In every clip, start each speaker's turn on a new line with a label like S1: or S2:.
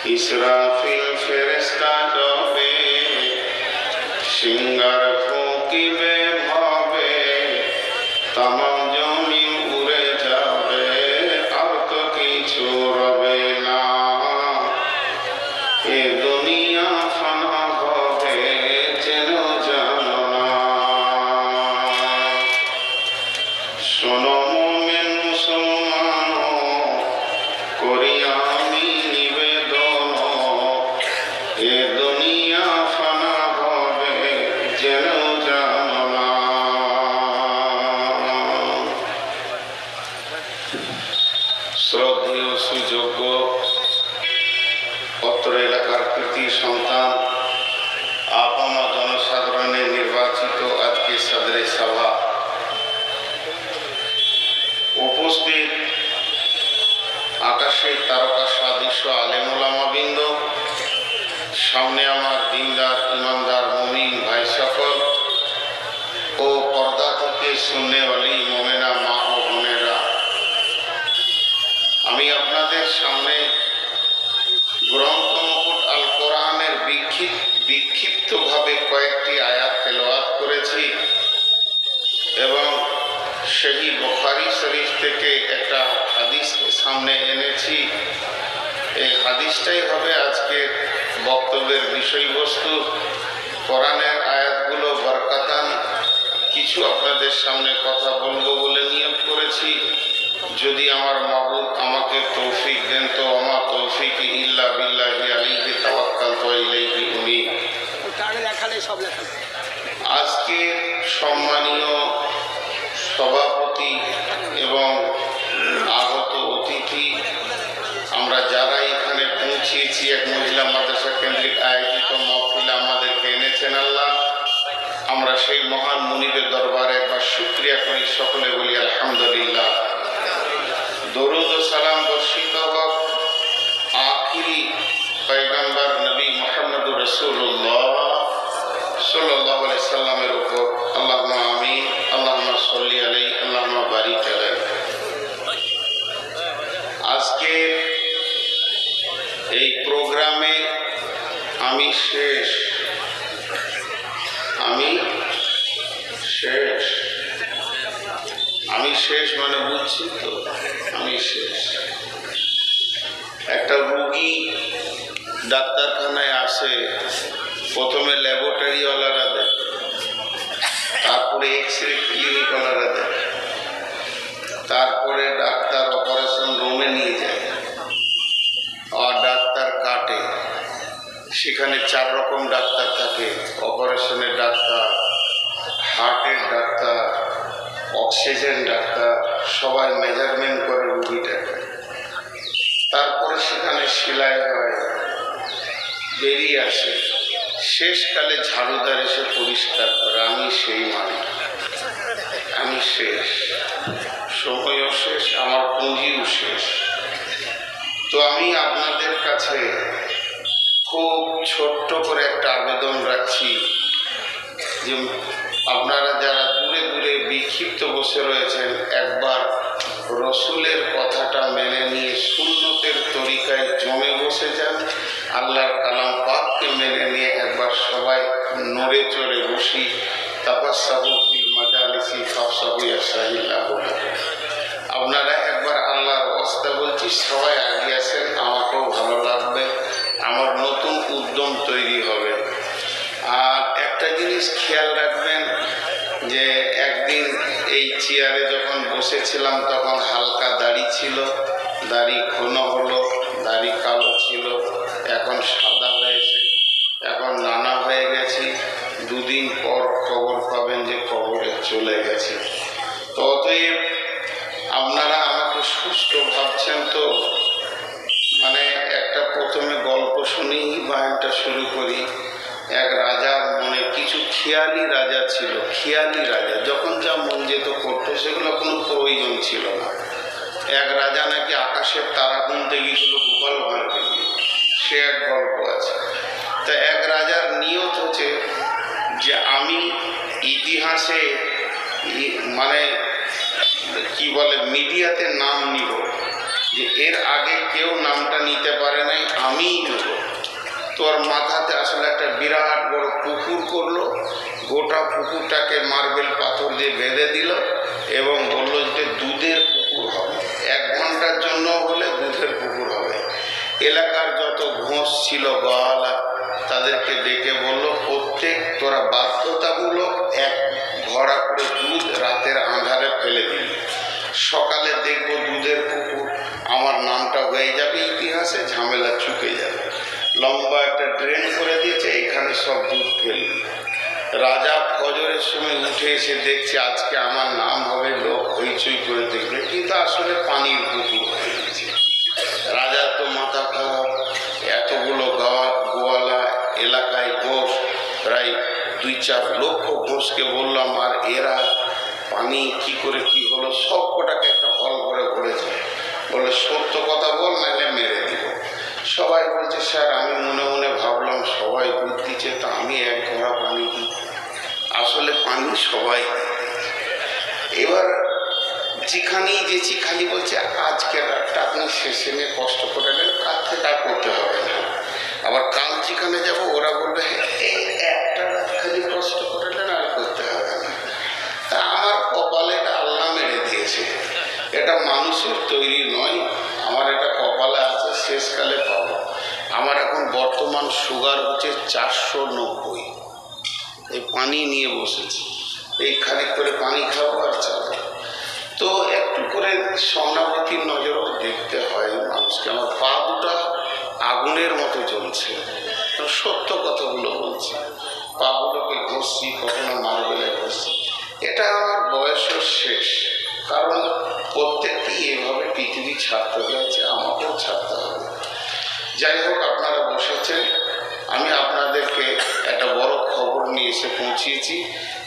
S1: ইসরাফিল ফেরেশতা যাবে, সিংহার ফুঁকিবে ভাবে, তামাম জমিন উড়ে যাবে, আর তো কিছু রবে না। এ দুনিয়া ফানা হবে, যেন জানো না। শোনো মুমিন মুসলমান, করি আমি নিবেদন, এ দুনিয়া ফানা হবে, যেন জানো না। শ্রদ্ধেয় সুযোগ্য অত্র এলাকার কৃতি সন্তান, আপন জনসাধারণের নির্বাচিত আজকে সদরে সভা উপস্থিত আকাশের তারকা সদৃশ্য আলেম ওলামাবৃন্দ, সামনে আমার দিনদার ইমানদার মুমিন ভাই সকল ও পর্দা থেকে সুন্নেওয়ালি মোমেনা মা ও বোনেরা, আমি আপনাদের সামনে গ্রন্থ মুকুট আল কোরআনের বিক্ষিপ্তভাবে কয়েকটি আয়াত তেলাওয়াত করেছি এবং সেই বুখারী শরীফ থেকে একটা হাদিসকে সামনে এনেছি। এই হাদিসটাই হবে আজকে বক্তব্যের বিষয়বস্তু। কোরআনের আয়াতগুলো বরকতান কিছু আপনাদের সামনে কথা বলবো বলে নিয়ত করেছি। যদি আমার মাবুদ আমাকে তৌফিক দেন তো আমার তৌফিক ইল্লা বিল্লাহি আলাইহি তাওয়াক্কালতু ওয়া ইলাইহি উনীব। আজকে সম্মানীয় সভাপতি এবং আগত অতিথি, আমরা যারা এখানে পৌঁছেছি, এক মহিলা মাদ্রাসা কেন্দ্রিক আয়োজিত মাহফিল আমাদেরকে এনেছেন আল্লাহ, আমরা সেই মহান মুনিবের দরবারে একবার শুকরিয়া করি, সকলে বলি আলহামদুলিল্লাহ। দরুদ ও সালাম বর্ষিত হোক আখিরি পয়গম্বর নবী মুহাম্মদুর রাসূলুল্লাহ সাল্লাল্লাহু আলাইহি সাল্লামের উপর। আল্লাহুম্মা আমিন, আল্লাহুম্মা সাল্লি আলাইহি, আল্লাহুম্মা বারিক আলাইহি। আজকে এই প্রোগ্রামে আমি শেষ মানে বুঝছি তো, আমি শেষ। একটা রোগী ডাক্তারখানায় আসে, প্রথমে ল্যাবরেটরিওয়ালারা দেয়, তারপরে এক্সরে ক্লিনিকওয়ালারা দেয়, তারপরে ডাক্তার অপারেশন রুমে নিয়ে যায় আর ডাক্তার কাটে। সেখানে 4 রকম ডাক্তার থাকে: অপারেশনের ডাক্তার, হার্টের ডাক্তার, অক্সিজেন ডাক্তার, সবাই মেজারমেন্ট করে রুগীটাকে। তারপরে সেখানে সেলাই হয়, বেরিয়ে আসে, শেষকালে ঝাড়ুদার এসে পরিষ্কার করে। আমি সেই মানুষ, আমি শেষ, সময়ও শেষ, আমার পুঁজিও শেষ। তো আমি আপনাদের কাছে খুব ছোট্ট করে একটা আবেদন রাখছি যে আপনারা যারা দূরে দূরে বিক্ষিপ্ত বসে রয়েছেন, একবার রসুলের কথাটা মেনে নিয়ে সুন্নতের তরিকায় জমে বসে যান। আল্লাহর কালাম পাককে মেনে নিয়ে একবার সবাই নড়ে চড়ে বসি। তাফাসসাহু ফিল মাজালিসি ফাফসাহু ইয়াফসাহিল্লাহু লাকুম। আপনারা একবার আল্লাহর ওয়াস্তে বলছি, সবাই আগে আসেন, আমাকেও ভালো লাগবে, আমার নতুন উদ্যম তৈরি হবে। আর একটা জিনিস খেয়াল রাখবেন যে একদিন এই চেয়ারে যখন বসেছিলাম তখন হালকা দাড়ি ছিল, দাড়ি ঘন হলো, দাড়ি কালো ছিল, এখন সাদা হয়েছে, এখন নানা হয়ে গেছি। 2 দিন পর খবর পাবেন যে কবরে চলে গেছে। তো অতএব আপনারা আমাকে সুস্থ ভাবছেন তো। মানে একটা প্রথমে গল্প শুনেই বয়ানটা শুরু করি। এক রাজার মনে কিছু খেয়ালি রাজা ছিল। খেয়ালি রাজা যখন যা মন যেত করতো, সেগুলো কোনো প্রয়োজন ছিল না। এক রাজা নাকি আকাশের তারা গুনতে গিয়েছিল গোপাল ভাঁড়কে নিয়ে, সে এক গল্প আছে। তা এক রাজার নিয়ত হচ্ছে যে আমি ইতিহাসে মানে কি বলে মিডিয়াতে নাম নিব, যে এর আগে কেউ নামটা নিতে পারে নাই, আমিই নেব। তোর মাথাতে আসলে একটা বিরাট বড় পুকুর করলো, গোটা পুকুরটাকে মার্বেল পাথর দিয়ে বেঁধে দিল এবং বললো যে দুধের পুকুর হবে, 1 ঘন্টার জন্য হলে দুধের পুকুর হবে। এলাকার যত ঘোষ ছিল গোয়ালা তাদেরকে ডেকে বলল, প্রত্যেক তোরা বাধ্যতামূলক 1 ঘড়া করে দুধ রাতের আঁধারে ফেলে দিবি, সকালে দেখবো দুধের পুকুর, আমার নামটা হয়ে যাবে ইতিহাসে, ঝামেলা চুকে যাবে। লম্বা একটা ড্রেন করে দিয়েছে, এখানে সব দুধ ফেলবি। রাজা ফজরের সময় উঠে এসে দেখছে আজকে আমার নাম হবে, লোক হইচই করে দেখবে, কিন্তু আসলে পানির পুকুর হয়ে গেছে। রাজার তো মাথা খারাপ, এতগুলো গোয়ালা, এলাকায় ঘোষ, প্রায় 2-4 লক্ষ ঘোষকে বললাম, আর এরা পানি কি করে কি হলো, সব কটাকে একটা হল করে ঘুরেছে। বলে সত্য কথা বল, নাহলে মেরে দিব। সবাই বলছে স্যার আমি মনে মনে ভাবলাম সবাই দুধ দিচ্ছে, তো আমি 1 ঘড়া পানি দিই, আসলে পানি সবাই। এবার যেখানেই গেছি খালি বলছে আজকে রাতটা আপনি শেষে নিয়ে কষ্ট করে নেন, কাল থেকে আর করতে হবে না। আবার কাল যেখানে যাব ওরা বলবে এই একটা রাত খালি কষ্ট করে নেন, আর করতে হবে না। তা আমার কপালে এটা আল্লাহ মেরে দিয়েছে, এটা মানুষের তৈরি নয়, আমার এটা কপালে আছে, শেষকালে পাবো। আমার এখন বর্তমান সুগার হচ্ছে 490, এই পানি নিয়ে বসেছি, এই খানিক করে পানি খাবো আর চাবো। তো একটু করে সহানুভূতির নজরও দেখতে হয় মানুষকে। আমার পা দুটা আগুনের মতো জ্বলছে, তো সত্য কথাগুলো বলছি। পাগুলোকে ঘষছি, কখনো মার্বেলে ঘষছি, এটা আমার বয়সও শেষ, কারণ প্রত্যেকটি এভাবে পৃথিবী ছাড়তে হয়েছে, আমাকেও ছাড়তে হবে। যাই হোক, আপনারা বসেছেন, আমি আপনাদেরকে একটা বড় খবর নিয়ে এসে পৌঁছিয়েছি,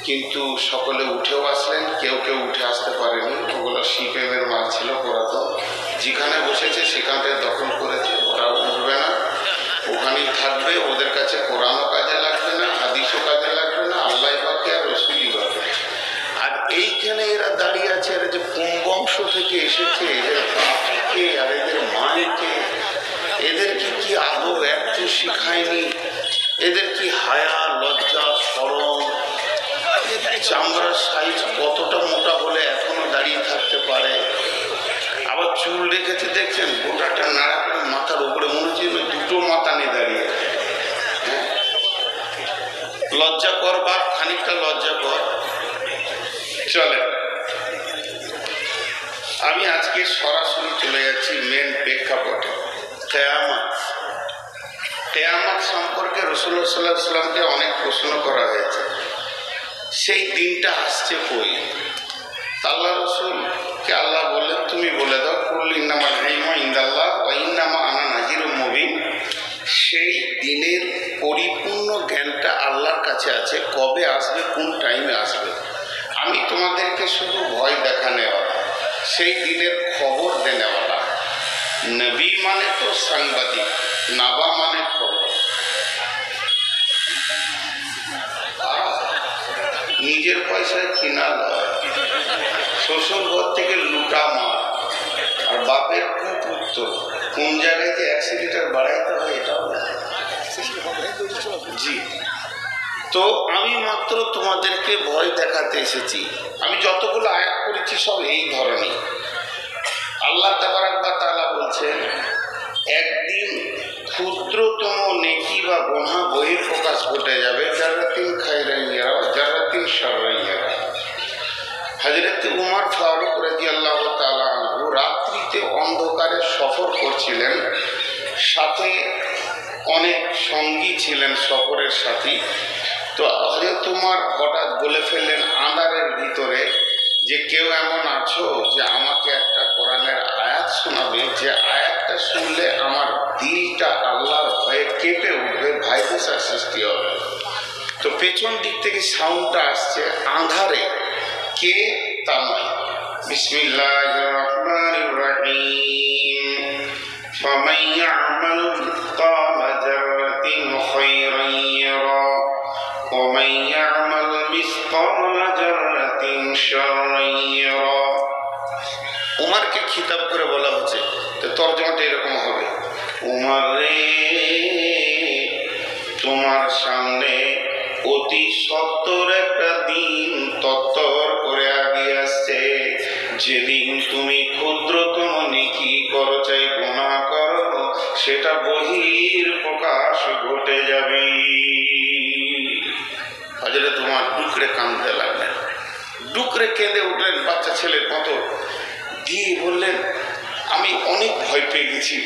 S1: কিন্তু সকলে উঠেও আসলেন, কেউ কেউ উঠে আসতে পারেনি, ওগুলো সিপিএমের মাল ছিল পুরাতন, যেখানে বসেছে সেখানটায় দখল করেছে, ওরা উঠবে না, ওখানেই থাকবে। ওদের কাছে কোরআনও কাজে লাগবে না, হাদিসও কাজে লাগবে না, আল্লাহ পাকে আর রসুলই পাকে। আর এইখানে এরা দাঁড়িয়ে আছে, এরা যে কোন বংশ থেকে এসেছে, এদের বাপিকে আর এদের মাইকে, এদেরকে কি আদব একটু শিখায়নি, এদের কি হায়া, লজ্জা, শরম, চামড়ার সাইজ কতটা মোটা হলে এখনো দাঁড়িয়ে থাকতে পারে। আবার চুল রেখেছে দেখছেন, গোটাটা নাড়া করে মাথার উপরে, মনে হচ্ছে 2টো মাথা নিয়ে দাঁড়িয়ে। লজ্জা কর বা খানিকটা লজ্জা কর। চলে, আমি আজকে সরাসরি চলে যাচ্ছি মেন প্রেক্ষাপটে। কিয়ামত, কিয়ামত সম্পর্কে রাসূলুল্লাহ সাল্লাল্লাহু আলাইহি ওয়াসাল্লামকে অনেক প্রশ্ন করা হয়েছে। সেই দিনটা আসছে কই? আল্লাহ রসুলকে আল্লাহ বললেন তুমি বলে দাও, কুল ইন্নামাল ইলমু ইনদাল্লাহ ওয়া ইন্নামা আনা নাযিরুম মুবিন। সেই দিনের পরিপূর্ণ জ্ঞানটা আল্লাহর কাছে আছে, কবে আসবে, কোন টাইমে আসবে। আমি তোমাদেরকে শুধু ভয় দেখানেওয়ালা, সেই দিনের খবর দেনেওয়ালা। নবী মানে তো সাংবাদিক, নাবা মানে খবর। নিজের পয়সায় কিনা লয়, শ্বশুর ঘর থেকে লুটা মাল, আর বাপের কুপুত্র, কোন জায়গায় যে 100 লিটার বাড়াইতে হয় এটাও না। জি, তো আমি মাত্র তোমাদেরকে ভয় দেখাতে এসেছি। আমি যতগুলো আয়াত করেছি সব এই ধরনের। আল্লাহ তাবারাক ওয়া তাআলা বলছেন, একদিন ক্ষুদ্রতম নেকি বা গুনাহ বহিঃপ্রকাশ ঘটে যাবে, জাররাতিন খায়রান ইয়ারা জাররাতিন শাররান ইয়ারা। হযরত উমর ফারুক রাদিয়াল্লাহু তাআলা আনহু রাত্রিতে অন্ধকারে সফর করছিলেন, সাথে অনেক সঙ্গী ছিলেন সফরের সাথী। তো হযরত উমর হঠাৎ বলে ফেললেন আঁধারের ভিতরে যে কেউ এমন আছো যে আমাকে একটা কোরআনের আয়াত শোনাবে, যে আয়াতটা শুনলে আমার দিলটা আল্লাহর ভয়ে কেঁপে উঠবে, ভাইব্রেশন সৃষ্টি হবে। তো পেছন দিক থেকে সাউন্ডটা আসছে, আঁধারে, কে তা নয়। বিসমিল্লাহির রহমানির রহিম। ফামান ইয়া'মাল মিসকালা যাররাতিন খায়রান ইয়ারা ওয়া মান ইয়া'মাল মিসকালা যাররাতিন শাররান ইয়ারা। উমরকে খিতাব করে বলা হচ্ছে, তোমার সামনে অতি সত্তর একটা দিন তত্তর করে আগিয়ে আসছে, যেদিন তুমি ক্ষুদ্রতম নেকি করো চাই গুনাহ করো, সেটা বহির প্রকাশ ঘটে যাবে। হযরত তোমার ডুকরে কাঁদতে লাগলেন, ডুকরে কেঁদে উঠলেন বাচ্চা ছেলের মতো, দিয়ে বললেন আমি অনেক ভয় পেয়ে গেছি,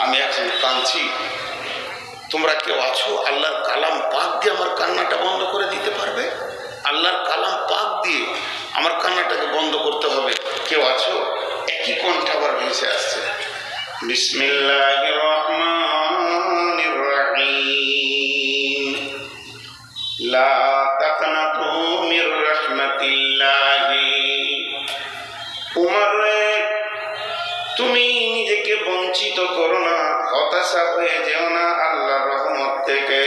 S1: আমি এখন কাঁদছি, তোমরা কেউ আছো আল্লাহর কালাম পাক দিয়ে আমার কান্নাটা বন্ধ করে দিতে পারবে? আল্লাহর কালাম পাক দিয়ে আমার কান্নাটাকে বন্ধ করতে হবে, কেউ আছো? একই কণ্ঠে আবার ভেসে আসছে, বিসমিল্লাহির রহমানির রহিম, লা তাকনাতু মির রাহমাতিল্লাহি। উমর রে, তুমি নিজেকে বঞ্চিত করো না, হতাশা হয়ে যেও না আল্লাহর রহমত থেকে।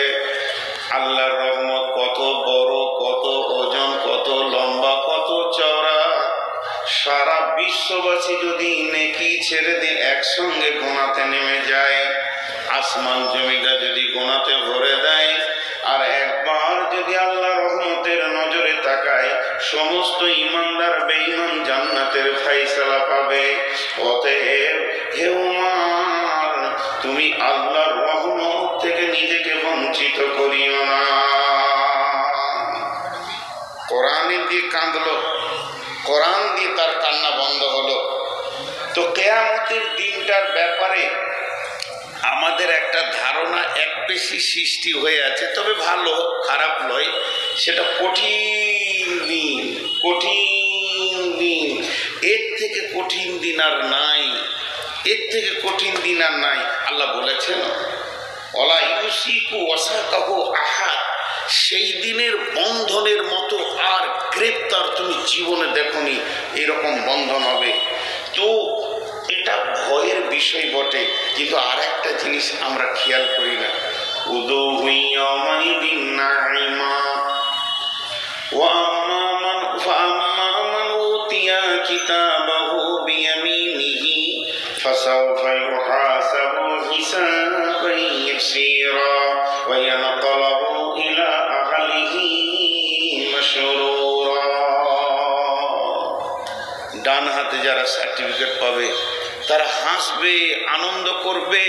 S1: আল্লাহর রহমত কত বড়, কত ওজন, কত লম্বা, কত চওড়া। সারা বিশ্ববাসী যদি নেকি ছেড়ে দিয়ে একসঙ্গে গোনাতে নেমে যায়, আসমান জমিটা যদি গোনাতে ভরে দেয়, আর একবার যদি আল্লাহ রহমতের নজরে তাকায়, সমস্ত ইমানদার বেঈমান জান্নাতের ফায়সালা পাবে। অতএব হে উমর, তুমি আল্লাহর রহমত থেকে নিজেকে বঞ্চিত করিও না। কোরআন দিয়ে কাঁদলো, কোরআন দিয়ে তার কান্না বন্ধ হলো। তো কিয়ামতের দিনটার ব্যাপারে আমাদের একটা ধারণা এক পেশি সৃষ্টি হয়ে আছে, তবে ভালো, খারাপ নয়। সেটা কঠিন দিন, কঠিন দিন, এর থেকে কঠিন দিন আর নাই, এর থেকে কঠিন দিন আর নাই। আল্লাহ বলেছেন ওয়ালা ইউসিকু ওয়াসাকাহু আহাদ, সেই দিনের বন্ধনের মতো আর গ্রেপ্তার তুমি জীবনে দেখনি, এরকম বন্ধন হবে। তো এটা ভয়ের বিষয় বটে, কিন্তু আর একটা জিনিস আমরা খেয়াল করি না, উযুহু ইয়াওমাইযিন নাঈমা ওয়া আম্মা মান উতিয়া কিতাবাহু বিয়ামিনিহি ফাসাওফা ইউহাসাবু হিসাবান ইয়াসীরা ওয়া ইয়ানকালাবু ইলা আহলিহি মাসরুরা। ডান হাতে যারা সার্টিফিকেট পাবে তারা হাসবে, আনন্দ করবে,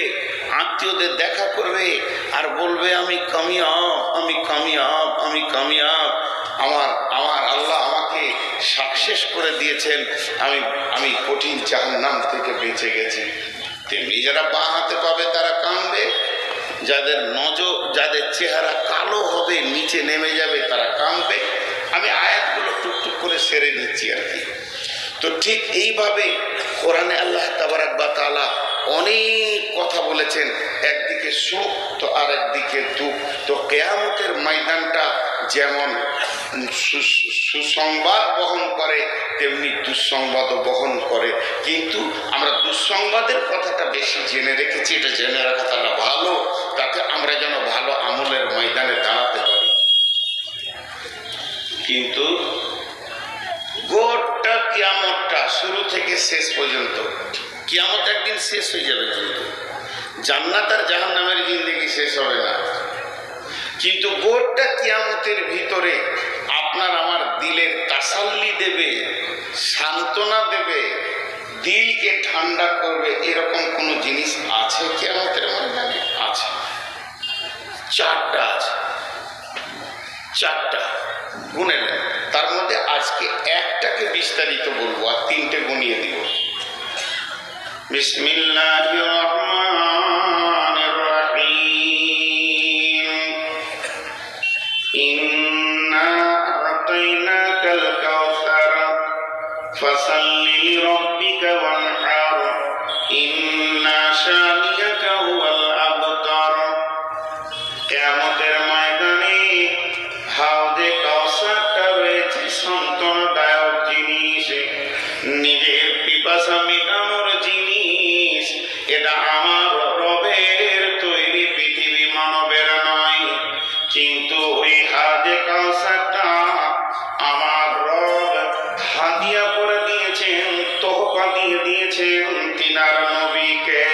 S1: আত্মীয়দের দেখা করবে আর বলবে আমি কামিয়াব, আমি কামিয়াব, আমি কামিয়াব, আমার আল্লাহ আমাকে সাকসেস করে দিয়েছেন, আমি কঠিন জাহান্নাম থেকে বেঁচে গেছি। তেমনি যারা বাঁ হাতে পাবে তারা কাঁদবে, যাদের নজর, যাদের চেহারা কালো হবে, নিচে নেমে যাবে, তারা কাঁদবে। আমি আয়াতগুলো টুকটুক করে সেরে দিচ্ছি আর কি। তো ঠিক এইভাবে কোরআনে আল্লাহ তাবারাক ওয়া তাআলা অনেক কথা বলেছেন, একদিকে সুখ তো আর একদিকে দুঃখ। তো কিয়ামতের ময়দানটা যেমন সুসংবাদ বহন করে, তেমনি দুঃসংবাদও বহন করে। কিন্তু আমরা দুঃসংবাদের কথাটা বেশি জেনে রেখেছি, এটা জেনে রাখাটা ভালো, তাতে আমরা যেন ভালো আমলের ময়দানে দাঁড়াতে পারি। কিন্তু গোটা কিয়ামতটা শুরু থেকে শেষ পর্যন্ত, কিয়ামত একদিন শেষ হয়ে যাবে, কিন্তু জান্নাত আর জাহান্নামের জিন্দেগি শেষ হবে না। কিন্তু গোটা কিয়ামতের ভিতরে আপনার আমার দিলের তাসাল্লি দেবে, সান্ত্বনা দেবে, দিলকে ঠান্ডা করবে, এরকম কোনো জিনিস আছে কিয়ামতের ময়দানে? আছে, চারটা আছে, চারটা গুনে নেন। তার মধ্যে আজকে একটাকে বিস্তারিত বলবো আর তিনটে গুনিয়ে দিব। বিসমিল্লাহির রহমানির রহিম, ইন্না আতাইনাকাল কাউসার ফাসাল্লি লিরাব্বিকা ওয়ানহার ইন্না শানিয়াকা হুয়াল আবতার। কিয়ামতের ময়দানে হাউজে কাউসারটা রয়েছে সান্ত্বনাদায়ক জিনিস, নিজের পিপাসা মেটানোর জিনিস। এটা আমার রবের তৈরি, পৃথিবী মানবের নয়। কিন্তু ওই হাউজে কাউসারটা আমার রব হাদিয়া করে দিয়েছেন, তোহফা দিয়ে দিয়েছেন তিনার নবীকে।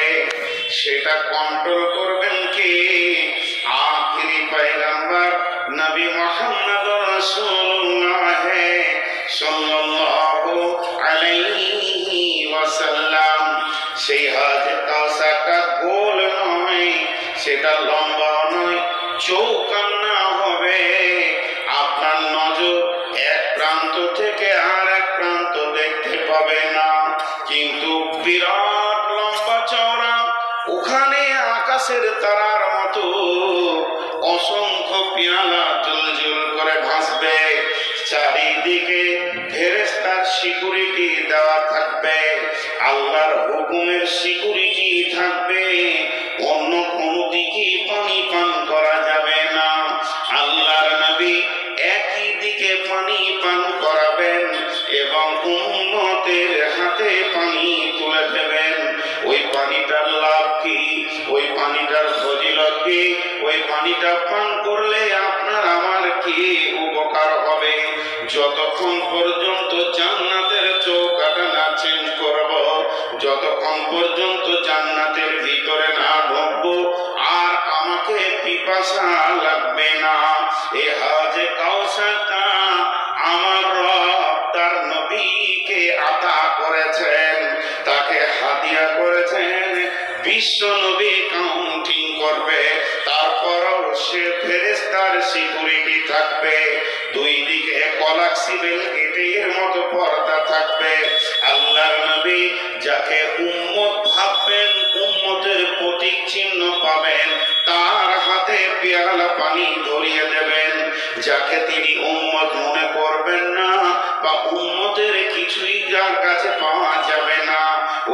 S1: সেটা কন্ট্রোল করবেন কে? আখিরি নবী মুহাম্মদ রাসূলুল্লাহ সাল্লাল্লাহু আলাইহি ওয়াসাল্লাম। সেই হাউজে কাউসারটা গোল নয়, সেটা লম্বা নয়, চৌকান্না হবে। আপনার নজর এক প্রান্ত থেকে আর এক প্রান্ত দেখতে পাবে না, কিন্তু বিরাট লম্বা চওড়া। ওখানে আকাশের তারার মতো অসংখ্য পেয়ালা জ্বলজ্বল করে ভাসবে। চারিদিকে ফেরেশতার সিকিউরিটি দেওয়া থাকবে, আল্লাহর হুকুমের সিকিউরিটি থাকবে। অন্য কোনো দিকে পানি পান করা যাবে না। আল্লাহর নবী একই দিকে পানি পান করাবেন এবং উম্মতের হাতে পানি তুলে দেবেন। ওই পানিটার লাভ কি, ওই পানিটার ফজিলত কি, ওই পানিটা পান করলে আপনার আমার কি উপকার হবে? যতক্ষণ পর্যন্ত জান্নাতের চৌকাটা না চেঞ্জ করব, যতক্ষণ পর্যন্ত জান্নাতের ভিতরে না ঢুকবো, আর আমাকে পিপাসা লাগবে না। এ হাউজে কাউসারটা আমার রব তার নবীকে আতা করেছেন, তাকে হাদিয়া করেছেন। বিশ্ব নবী কাউন্টিং করবে, তারপরও সে ফেরেশতার সিকিউরিটি থাকবে। দুই দিকে কলাক্সিবেল গেটের মতো পর্দা থাকবে। আল্লাহর নবী যাকে উম্মত ভাববেন, উম্মতের প্রতীক চিহ্ন পাবেন, তার হাতে পেয়ালা পানি ধরিয়ে দেবেন। যাকে তিনি উম্মত মনে করবেন না বা উম্মতের কিছুই যার কাছে পাওয়া যাবে না,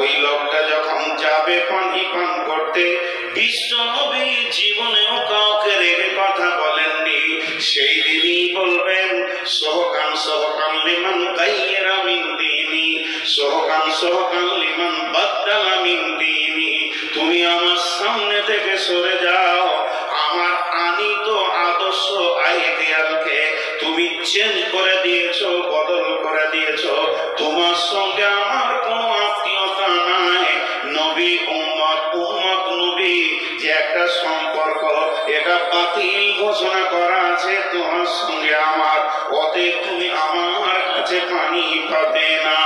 S1: ওই লোকটা যখন যাবে পানি পান করতে, বিশ্ব নবী জীবনেও কাউকে রেখে কথা বলেননি। সেই দিনই বলবেন সোহকান সোহকান লিমান গায়্যারা মিন দীনি, সোহকান সোহকান লিমান বাদদালা মিন দীনি। তুমি আমার সামনে থেকে সরে যাও, আমার আনিত আদর্শ আইডিয়ালকে তুমি চেঞ্জ করে দিয়েছো, বদল করে দিয়েছো। তোমার সঙ্গে আমার কোনো আত্মীয়তা নাই। নবী উম্মত, উম্মত নবী যে একটা সম্পর্ক, এটা বাতিল ঘোষণা করা আছে তোমার সঙ্গে আমার। অতএব তুমি আমার কাছে পানি পাবে না।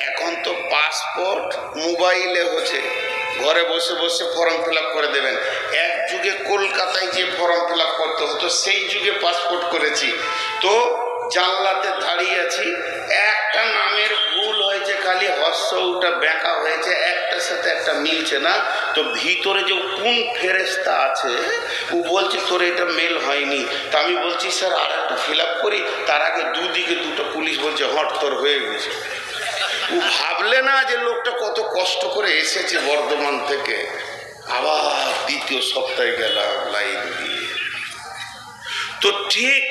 S1: এখন তো পাসপোর্ট মোবাইলে হচ্ছে, ঘরে বসে বসে ফর্ম ফিল আপ করে দেবেন। এক যুগে কলকাতায় যে ফর্ম ফিল আপ করতে হতো, সেই যুগে পাসপোর্ট করেছি। তো জানলাতে দাঁড়িয়ে আছি, একটা নামের ভুল হয়েছে, খালি হর্ষটা বেঁকা হয়েছে, একটার সাথে একটা মিলছে না। তো ভিতরে যে কোন ফেরেশতা আছে, ও বলছে তোর এটা মেল হয়নি। তা আমি বলছি স্যার আর একটা ফিল আপ করি। তার আগে দুদিকে দুটো পুলিশ বলছে হট তোর হয়ে গেছে। ও ভাবলে না যে লোকটা কত কষ্ট করে এসেছে বর্ধমান থেকে। আবার দ্বিতীয় সপ্তাহে গেলাম লাইন দিয়ে। তো ঠিক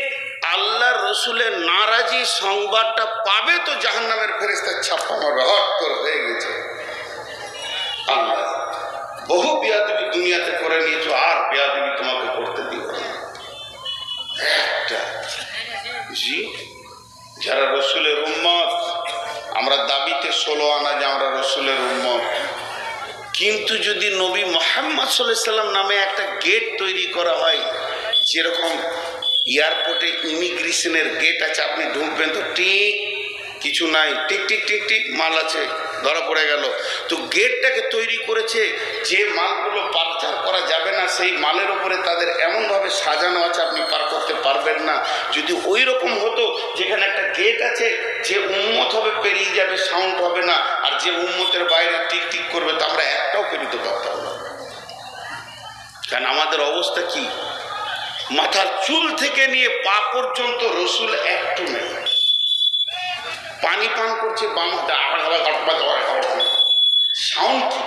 S1: আল্লাহ রসুলের নারাজি সংবাদটা পাবে তো জাহান্নামের ফেরেশতার ছাপ্পা মারবে, হট তোর হয়ে গেছে। আল্লাহ বহু বেয়াদবি দুনিয়াতে করে নিয়েছো, আর বেয়াদবি তোমাকে করতে দিব না। একটা জি, যারা রসুলের উম্মত, আমরা দাবিতে 16 আনা যে আমরা রসুলের উম্মত, কিন্তু যদি নবী মুহাম্মদ সাল্লাল্লাহু আলাইহি সাল্লাম নামে একটা গেট তৈরি করা হয়, যেরকম এয়ারপোর্টে ইমিগ্রেশনের গেট আছে, আপনি ঢুকবেন তো ঠিক কিছু নাই, টিক টিক টিক টিক মাল আছে, ধরা পড়ে গেল। তো গেটটাকে তৈরি করেছে যে মালগুলো পাচার করা যাবে না, সেই মালের উপরে তাদের এমনভাবে সাজানো আছে আপনি পার করতে পারবেন না। যদি ওই রকম হতো যেখানে একটা গেট আছে, যে উম্মত হবে পেরিয়ে যাবে, সাউন্ড হবে না, আর যে উম্মতের বাইরে টিক টিক করবে, তা আমরা একটাও পেরিতে পারতাম না। কারণ আমাদের অবস্থা কি, মাথার চুল থেকে নিয়ে পা পর্যন্ত রসুল একটু নেই। পানি পান করছে বাম হাতে, সাউন্ড কি,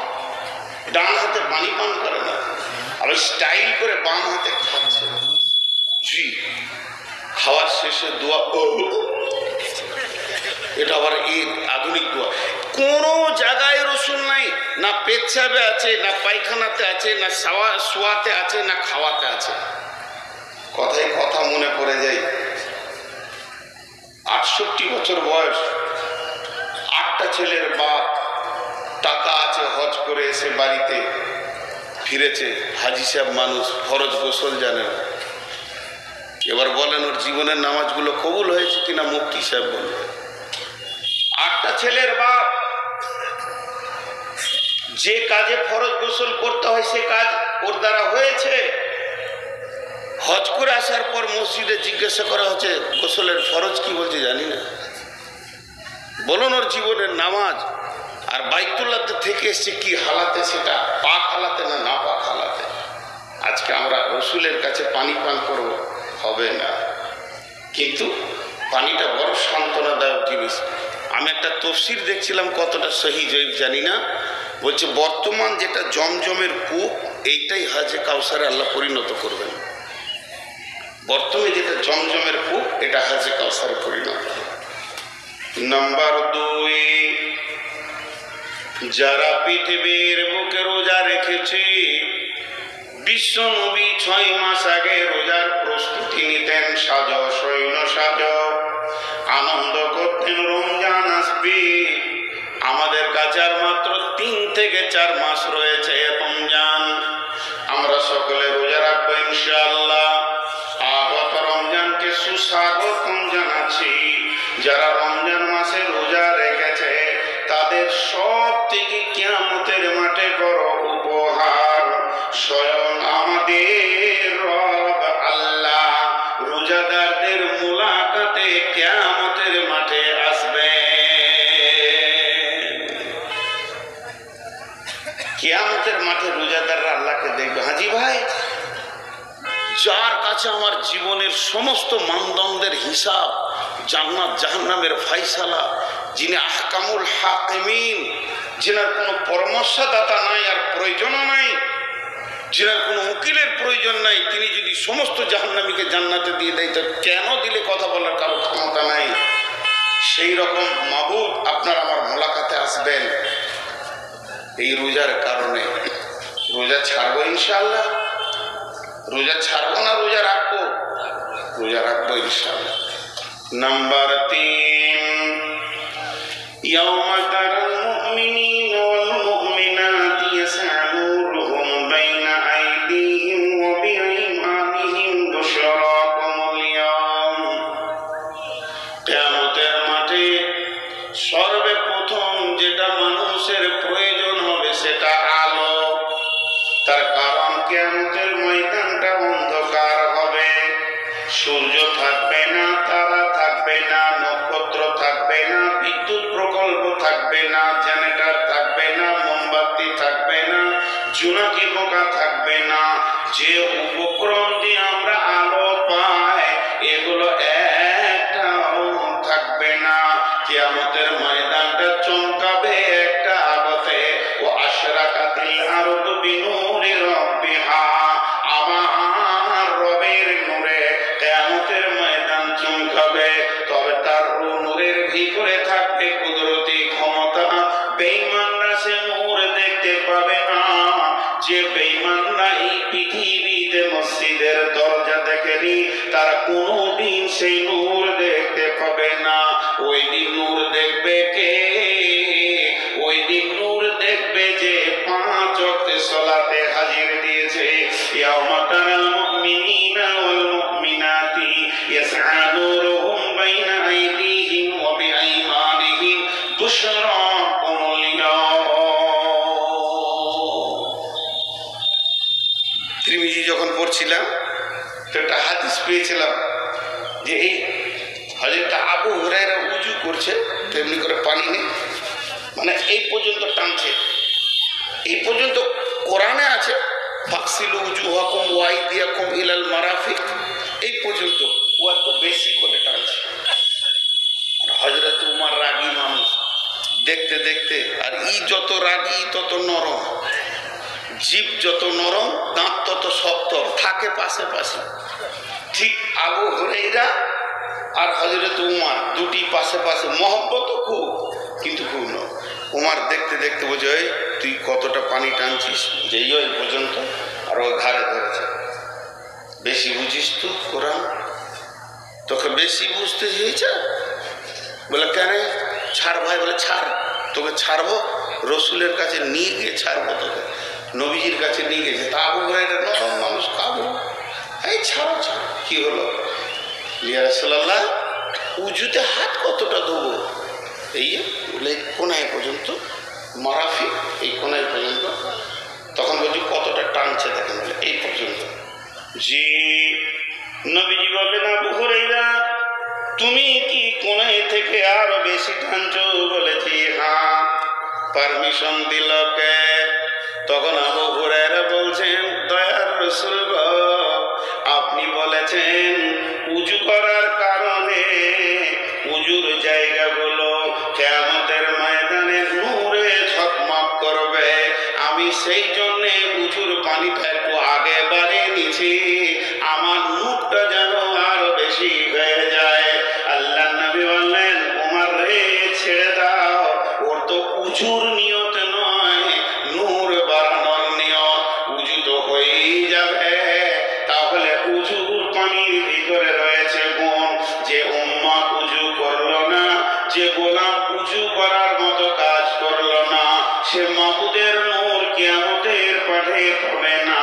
S1: ডান হাতে পানি পান করে না, আবার স্টাইল করে বাম হাতে খাচ্ছে। জি, খাওয়ার শেষে দোয়া, এটা আবার এই আধুনিক দোয়া। কোনো জায়গায় রসুল নাই, না পেচ্ছাবে আছে, না পায়খানাতে আছে, না শোয়াতে আছে, না খাওয়াতে আছে। কথায় কথা মনে পড়ে যায়, 68 বছর বয়স, 8টা ছেলের বাপ, টাকা আছে, হজ করে এসে বাড়িতে ফিরেছে, হাজি সাহেব মানুষ, ফরজ গোসল জানে না। এবার বলেন ওর জীবনের নামাজগুলো কবুল হয়েছে কিনা মুফতি সাহেব বলবে। 8টা ছেলের বাপ, যে কাজে ফরজ গোসল করতে হয় সে কাজ ওর দ্বারা হয়েছে। হজ করে আসার পর মসজিদে জিজ্ঞাসা করা হচ্ছে গোসলের ফরজ কি, বলছে জানি না। বলুন ওর জীবনের নামাজ আর বাইতুল্লাহতে থেকে এসছে কি হালাতে, সেটা পাক হালাতে না না পাক হালাতে। আজকে আমরা রসুলের কাছে পানি পান করব, হবে না। কিন্তু পানিটা বড় সান্ত্বনাদায়ক জিনিস। আমি একটা তফসির দেখছিলাম, কতটা সহি জয়ীফ জানি না, বলছে বর্তমান যেটা জমজমের কূপ, এইটাই হাজে কাউসারে আল্লাহ পরিণত করবেন। বর্তমানে যেটা জমজমের কূপ, এটা হাজে কাউসারে পরিণত। নাম্বার 2, যারা পৃথিবীর বুকে রোজা রেখেছে, বিশ্ব নবী 6 মাস আগে রোজার প্রস্তুতি নিতেন, সাজ সৈন্য সাজ, আনন্দ করতেন রমজান আসবে। আমাদের কাছে আর মাত্র 3 থেকে 4 মাস রয়েছে রমজান, আমরা সকলে রোজা রাখবো ইনশাআল্লাহ। আগত রমজানকে সুস্বাগতম জানাচ্ছি। যারা রমজান মাসে রোজা রেখেছে তাদের সব থেকে কিয়ামতের মাঠে বড় উপহার স্বয়ং আমাদের রব আল্লাহ রোজাদারদের মুলাকাতে কিয়ামতের মাঠে আসবে। কিয়ামতের মাঠে রোজাদাররা আল্লাহকে দেখবে। হাজি ভাই, যার কাছে আমার জীবনের সমস্ত মানদণ্ডের হিসাব, জান্নাত জাহান্নামের ফায়সালা, যিনি আহকামুল হাকিমিন, যিনার কোনো পরামর্শদাতা নাই আর প্রয়োজনও নাই, যিনার কোনো উকিলের প্রয়োজন নাই, তিনি যদি সমস্ত জাহান্নামীকে জান্নাতে দিয়ে দেয় তো কেন দিলে কথা বলার কারো ক্ষমতা নাই। সেই রকম মাবুদ আপনার আমার মোলাকাতে আসবেন এই রোজার কারণে। রোজা ছাড়বো ইনশাআল্লাহ, রোজা ছাড়বো না রোজা রাখবো, রোজা রাখবো ইনশাআল্লাহ। নাম্বার 3, ইয়াউমা তারাল মুমিনিনা ওয়াল মুমিনাতি ইয়াসআ নূরুহুম বাইনা আইদিহিম ওয়া বিআইমানিহিম বুশরাকুমুল ইয়াওম। কিয়ামতের মাঠে সর্বপ্রথম যেটা মানুষের প্রয়োজন হবে সেটা আলো। তার কারণ কিয়ামতের ময়দানটা অন্ধকার হবে, সূর্য থাকবে না, তারা থাকবে না, নক্ষত্র থাকবে না, বিদ্যুৎ প্রকল্প থাকবে না, জেনারেটর থাকবে না, মোমবাতি থাকবে না, জোনাকি পোকা থাকবে না। যে উপকরণ দিয়ে আমরা আলো পাই এগুলো একটাও থাকবে না। কিয়ামতের ময়দানটা চমকাবে একটা আলোতে। ও আশরাকাতিল আরদু বিনূরি রাব্বিহা, আমার রবের নূরে কিয়ামতের ময়দান চমকাবে। তবে তার নূরের ভিতরে থাকবে কুদরতি ক্ষমতা। বেঈমানরা সে নূর দেখতে পাবে না। যে বেঈমানরা এই পৃথিবীতে মসজিদের দরজা দেখেনি, তারা কোনোদিন সেই নূর দেখতে পাবে না। ওই দিন নূর দেখবে কে? ওই দিন নূর দেখবে যে 5 ওয়াক্ত সালাতে হাজির দিয়েছে। ইয়াউমা তারাল মুমিনিনা ওয়াল মুমিনাতি ইয়াসআ নূরুহুম বাইনা আইদিহিম ওয়া বিআইমানিহিম বুশরাকুমুল ইয়াওম। তিরমিজি যখন পড়ছিলাম তো একটা হাদিস পেয়েছিলাম যে এই হযরত আবু হুরায়রা উযু করছে, তেমনি করে পানি নেই, মানে এই পর্যন্ত টানছে। এই পর্যন্ত কোরআনে আছে ফাকসিলু উজুহাকুম ওয়া আইদিয়াকুম ইলাল মারাফিক, এই পর্যন্ত। ও এত বেশি করে টানছে। হযরত উমর রাগী মানুষ, দেখতে দেখতে, আর ই যত রাগী তত নরম, জীব যত নরম দাঁত তত শক্ত, থাকে পাশে পাশে। ঠিক আবু হুরায়রা আর হযরত উমর দুটি পাশে পাশে, মহব্বত খুব, কিন্তু খুব নয়। উমর দেখতে দেখতে বলছে, ওই তুই কতটা পানি টানছিস, যেই ওই পর্যন্ত, আর ওই ঘাড়ে ধরেছে। বেশি বুঝিস তো কোরআন, তোকে বেশি বুঝতে হয়েছে। বলে কেন? ছাড় ভাই। বলে ছাড়, তোকে ছাড়বো, রসুলের কাছে নিয়ে গিয়ে ছাড়বো তোকে। নবীজির কাছে নিয়ে গেছে। তা আবু হুরায়রা নরম মানুষ, কাবু, এই ছাড়ো ছাড়ো, কি হলো? ইয়া রাসূলুল্লাহ, উজুতে হাত কতটা দেবো? এই বলে কোনায় পর্যন্ত, মারাফি এই কোনায় পর্যন্ত। তখন বলছি কতটা টানছে দেখেন, বলে এই পর্যন্ত। জি। নবীজি বললেন আবু হুরায়রা, তুমি কি কোনায় থেকে আরো বেশি টানছো? বলেছি হ্যাঁ। পারমিশন দিল কে? তখন আবু হুরায়রা বলছেন, দয়ার রাসূল গো, আপনি বলেছেন উজু করার কারণে উজুর জায়গাগুলো কিয়ামতের ময়দানে নূরে ঝকমক করবে। আমি সেই জন্যে উজুর পানিটা একটু আগে বাড়িয়ে দিছি, আমার মুখটা যেন আরো বেশি হয়ে যায়। আল্লাহ নবী বললেন, ওমর রে ছেড়ে দাও, ওর তো উজুর নিয়ত নয়, নূর বাড়ানোর নিয়ত। উজু তো হয়েই যাবে। তাহলে উজুর পানির ভিতরে রয়েছে গুণ। যে উম্মত উজু করলো না, যে গোলাম উজু করার মতো কাজ করলো না, সে মাবুদের নূর কিয়ামতের মাঠে পাবে না,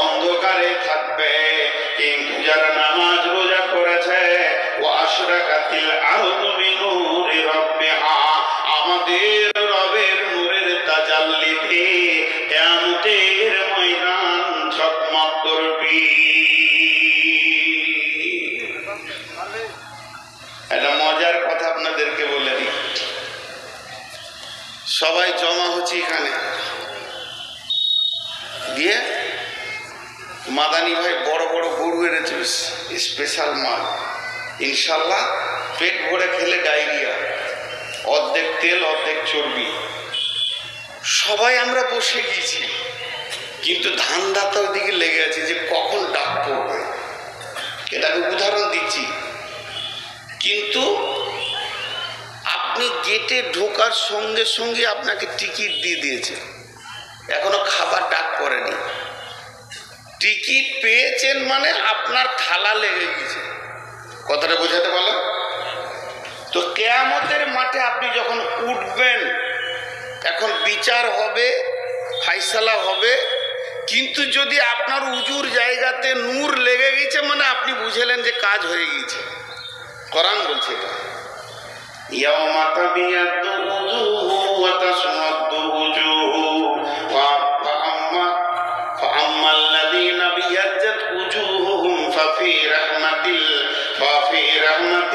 S1: অন্ধকারে থাকবে। কিন্তু যারা নামাজ রোজা করেছে, ও আশরাকাতিল আরদু বিনূরি রাব্বিহা, আমাদের রবের নূরের তাজাল্লিতে কিয়ামতের ময়দান ঝকমক করবে। একটা মজার কথা আপনাদেরকে বলে দিই। সবাই জমা হচ্ছে এখানে, দিয়ে মাদানী ভাই বড় বড় গরু এনেছে, স্পেশাল মাল, ইনশাল্লাহ পেট ভরে খেলে ডায়রিয়া, অর্ধেক তেল অর্ধেক চর্বি। সবাই আমরা বসে গিয়েছি, কিন্তু ধান্দা তো ওইদিকে লেগে আছে যে কখন ডাক পড়বে। এটাকে উদাহরণ দিচ্ছি। কিন্তু আপনি গেটে ঢোকার সঙ্গে সঙ্গে আপনাকে টিকিট দিয়ে দিয়েছে, এখনো খাবার ডাক পড়েনি। টিকিট পেয়েছেন মানে আপনার থালা লেগে গেছে। কথাটা বোঝাতে পারলাম তো? কিয়ামতের মাঠে আপনি যখন উঠবেন, এখন বিচার হবে, ফাইসালা হবে, কিন্তু যদি আপনার উজুর জায়গাতে নূর লেগে গেছে মানে আপনি বুঝলেন যে কাজ হয়ে গেছে। কোরআন বলছে এটা, ইয়াউমা তাবিয়াদ্দু উজুহু ওয়া তাসওয়াদ্দু উজুহু فأما الذين ابيضت وجوههم ففي رحمة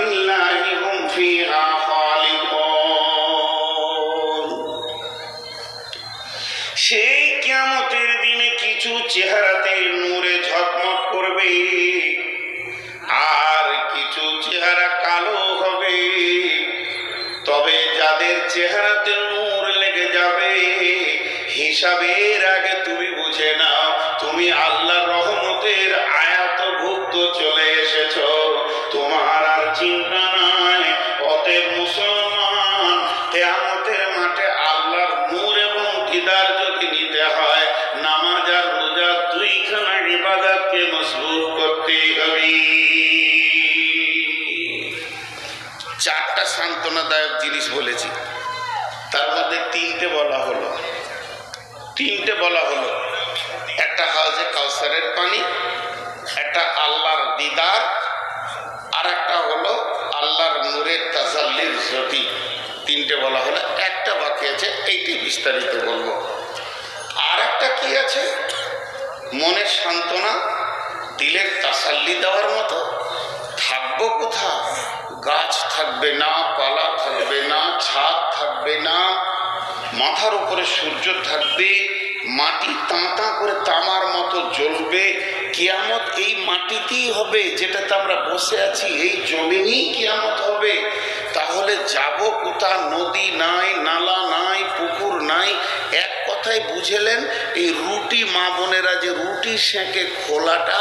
S1: الله هم فيها خالدون। সেই কিয়ামতের দিনে কিছু চেহারাতে নূরে ঝকমক করবে, আর কিছু চেহারা কালো হবে। তবে যাদের চেহারাতে নূর লেগে যাবে, হিসাবের আগে তুমি বুঝে নাও তুমি আল্লাহর রহমতের আয়াতভুক্ত চলে এসেছো, তোমার আর চিন্তা নাই। অতএব মুসলমান, কিয়ামতের মাঠে আল্লাহর নূর এবং দিদার যদি নিতে হয়, নামাজ আর রোজা দুইখানা ইবাদতকে মজবুত করতে হবে। চারটা সান্ত্বনাদায়ক জিনিস বলেছি, তার মধ্যে তিনটে বলা হলো। একটা হাউজে কাউসারের পানি, একটা আল্লাহর দিদার, আর একটা হলো আল্লাহর নূরের তাজাল্লির জ্যোতি। তিনটে বলা হলো, একটা বাকি আছে, এইটি বিস্তারিত বলবো। আর একটা কি আছে? মনের সান্ত্বনা, দিলের তাসাল্লি দেওয়ার মতো। থাকবো কোথা? গাছ থাকবে না, পালা থাকবে না, ছাদ থাকবে না, মাথার উপরে সূর্য থাকবে, মাটি তাঁতা করে তামার মতো জ্বলবে। কিয়ামত এই মাটিতেই হবে, যেটাতে আমরা বসে আছি, এই জমিনেই কিয়ামত হবে। তাহলে যাব কোথা? নদী নাই, নালা নাই, পুকুর নাই। এক কথায় বুঝলেন, এই রুটি মা বোনেরা যে রুটি সেঁকে খোলাটা,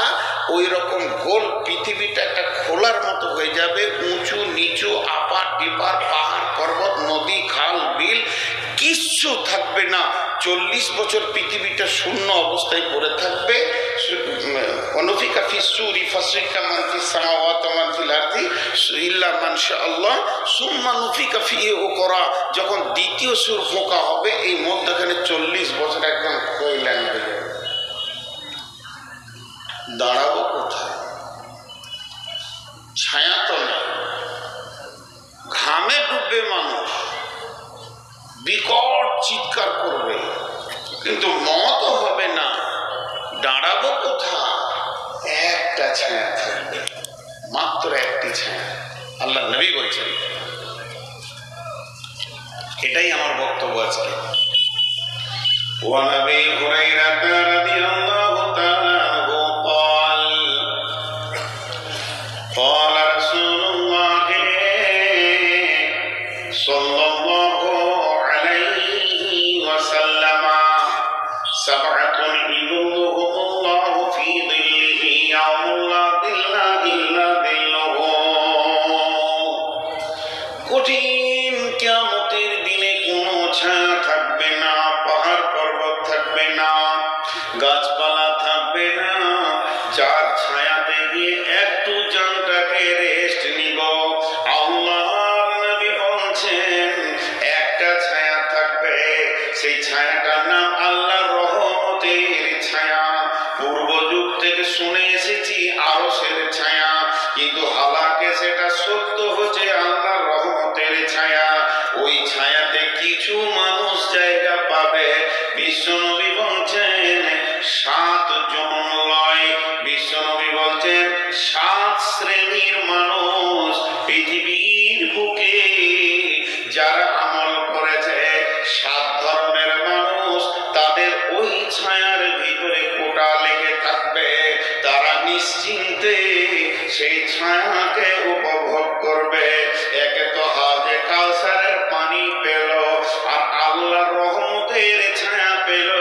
S1: ওই রকম গোল পৃথিবীটা একটা খোলার মতো হয়ে যাবে। উঁচু নিচু, আপার ডিপার, পাহাড় পর্বত, নদী খাল বিল কিচ্ছু থাকবে না। 40 বছর পৃথিবীটা শূন্য অবস্থায় পড়ে থাকবে। অনুফিকা ফিসুরি ফাসিকা মান ফিস সামাওয়াতি ওয়া মান ফিল আরদি ইল্লা মান শাআল্লাহ সুম্মা নুফিকা ফিহি উখরা। যখন দ্বিতীয় সুর ফোঁকা হবে, এই মধ্যখানে 40 বছর একদম কইলেন চিৎকার করবে, কিন্তু মত হবে না। দাঁড়াবো কোথা? একটা ছায়া থাকবে, মাত্র একটি ছায়া। আল্লাহ নবী বলছেন। এটাই আমার বক্তব্য আজকে। ওয়া নবী হুরায়রা রাদিয়াল্লাহু তাআলা আনহু قال قال رسول الله صلى الله عليه وسلم سبعة يظلهم الله في ظله يوم لا ظل إلا ظله। কঠিন কিয়ামতের দিনে কোনো ছায়া থাকবে না, পাহাড় পর্বত থাকবে না, গাছপালা থাকবে না, যার ছায়াতে গিয়ে একটু জানটাকে রেস্ট নিব। আল্লাহর নবী বলছেন একটা ছায়া থাকবে, সেই ছায়াটার নাম আল্লাহর রহমতের ছায়া। পূর্ব যুগ থেকে শুনে এসেছি আরশের ছায়া, কিন্তু হালাকে সেটা সত্য হচ্ছে আল্লাহর রহমতের ছায়া। ওই ছায়াতে কিছু মানুষ জায়গা পাবে। বিশ্বনবী বলছেন 7 জন লয়। বিশ্বনবী বলছেন 7 শ্রেণীর মানুষ পৃথিবীর বুকে যারা আমল করেছে, 7 ধরনের মানুষ, তাদের ওই ছায়ার ভিতরে কোটা লেগে থাকবে। তারা নিশ্চিন্তে সেই ছায়াকে উপভোগ করবে। একে তো হাজে কাউসারের পানি পেল, আর আল্লাহর রহমতের ছায়া পেল।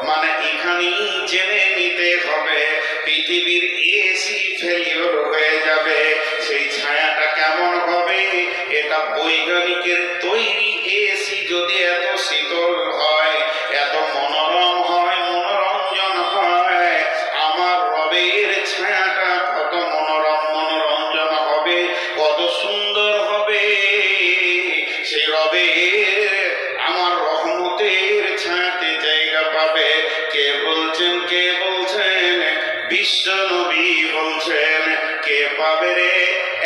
S1: মানে এখানেই জেনে নিতে হবে পৃথিবীর এসি ফেলিওর হয়ে যাবে। সেই ছায়াটা কেমন হবে? এটা বৈজ্ঞানিকের তৈরি এসি যদি এত শীতল হয়, এত মনোরম হয়, মনোরঞ্জন হয়, আমার রবের ছায়াটা কত মনোরম মনোরঞ্জন হবে, কত সুন্দর হবে। সেই রবের আমার রহমতের ছায়াতে জায়গা পাবে। কে বলছেন? কে বলছেন? বিশ্ব নবী বলছেন। কে পাবে রে?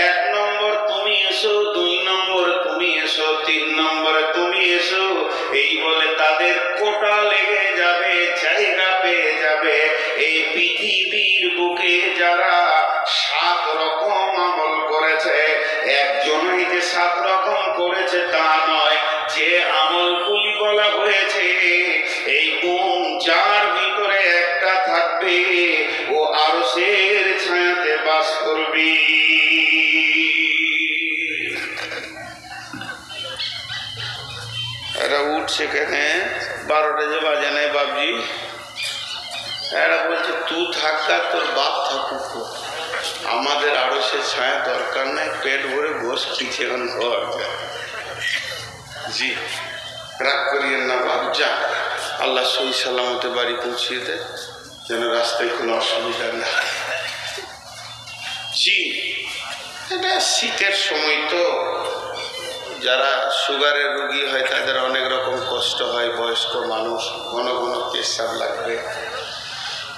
S1: 1 নম্বর তুমি এসো, 2 নম্বর তুমি এসো, 3 নম্বর তুমি এসো। এই বলে তাদের কোটা লেগে যাবে, জায়গা পেয়ে যাবে। এই পৃথিবীর বুকে যারা 7 রকম আমল করেছে, একজনই যে 7 রকম করেছে তা নয়। যে আমলগুলি বলা হয়েছে, এই যার ভিতরে একটা থাকবে, ও আরশের ছায়াতে বাস করবে। এরা উঠছে কেন? 12টা যে বাজে নাই বাবজি। এরা বলছে তুই থাকা, তোর বাপ থাকুক, আমাদের আরশের ছায়া দরকার নাই, পেট ভরে বস পিছিয়ে এখন ঘর। জি, রাগ করিয়েন না বাপ, যা, আল্লাহ সহি সালামতে বাড়ি পৌঁছিয়ে দেয়, যেন রাস্তায় কোনো অসুবিধা না। জি, এটা শীতের সময় তো, যারা সুগারের রোগী হয় তাদের অনেক রকম কষ্ট হয়, বয়স্ক মানুষ, ঘন ঘন পেশাব লাগবে।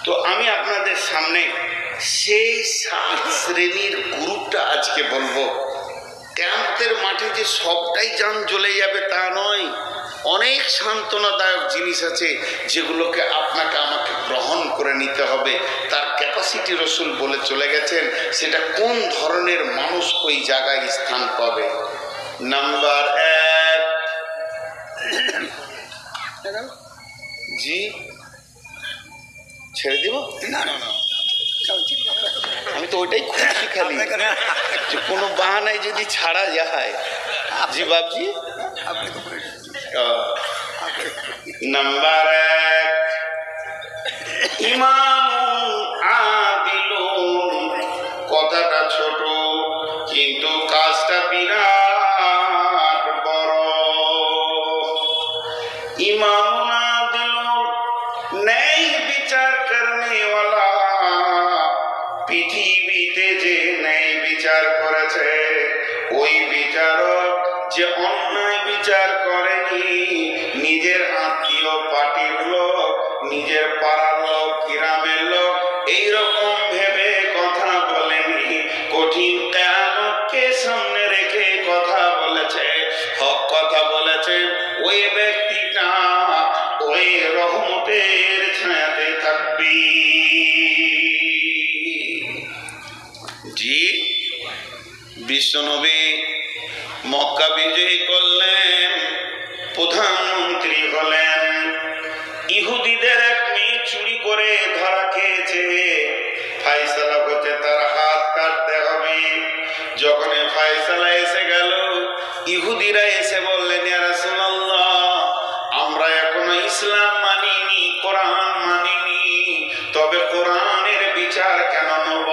S1: তো আমি আপনাদের সামনে সেই 7 শ্রেণীর গ্রুপটা আজকে বলবো। কিয়ামতের মাঠে যে সবটাই জান জ্বলে যাবে তা নয়, অনেক সান্ত্বনাদায়ক জিনিস আছে যেগুলোকে আপনাকে আমাকে গ্রহণ করে নিতে হবে। তার ক্যাপাসিটি রসুল বলে চলে গেছেন, সেটা কোন ধরনের মানুষ ওই জায়গায় স্থান পাবে। নাম্বার 1, জি ছেড়ে দিব না, আমি তো ওইটাই খুশি খালি যে কোনো বাহানায় যদি ছাড়া যায়। জি বাবজি, নাম্বার 1 ইমাম আদিলুন। কথাটা ছোট কিন্তু কাজটা বিরাট বড়। ইমাম আদিলুন, ন্যায় বিচার করনে ওয়ালা। পৃথিবীতে যে ন্যায় বিচার করেছে, ওই বিচারক যে অন্যায় বিচার করেনি, নিজের আত্মীয় পার্টির লোক, নিজের পাড়ার লোক, গ্রামের লোক, এইরকম ভেবে কথা বলেনি। কঠিন কিয়ামতকে সামনে রেখে কথা বলেছে, হক কথা বলেছে। ওই ব্যক্তি দিনটা ওই রহমতের ছায়াতে থাকবি। জি, বিশ্বনবী মক্কা বিজয় করলেন, প্রধানমন্ত্রী হলেন। ইহুদিদের এক মেয়ে চুরি করে ধরা খেয়েছে, ফায়সালা হচ্ছে তার হাত কাটতে হবে। যখন ফায়সালা এসে গেল, ইহুদিরা এসে বললেন, ইয়া রাসূলুল্লাহ, আমরা এখনো ইসলাম মানিনি, কোরআন মানিনি, তবে কোরআনের বিচার কেন নেব?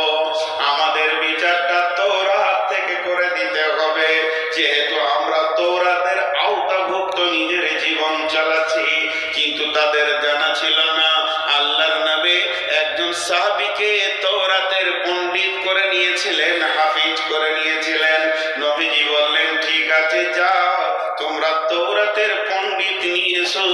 S1: আমাদের বিচারটা তৌরাত থেকে করে দিতে হবে, যেহেতু আমরা তৌরাতের আওতাভুক্ত নিজের জীবন চালাচ্ছি। কিন্তু তাদের জানা ছিল না আল্লাহর নবী একজন সাহাবীকে তৌরাতের পণ্ডিত করে নিয়েছিলেন, হাফিজ করে নিয়েছিলেন। নবীজি বললেন, ঠিক আছে, যাও তোমরা তৌরাতের পণ্ডিত নিয়ে এসো।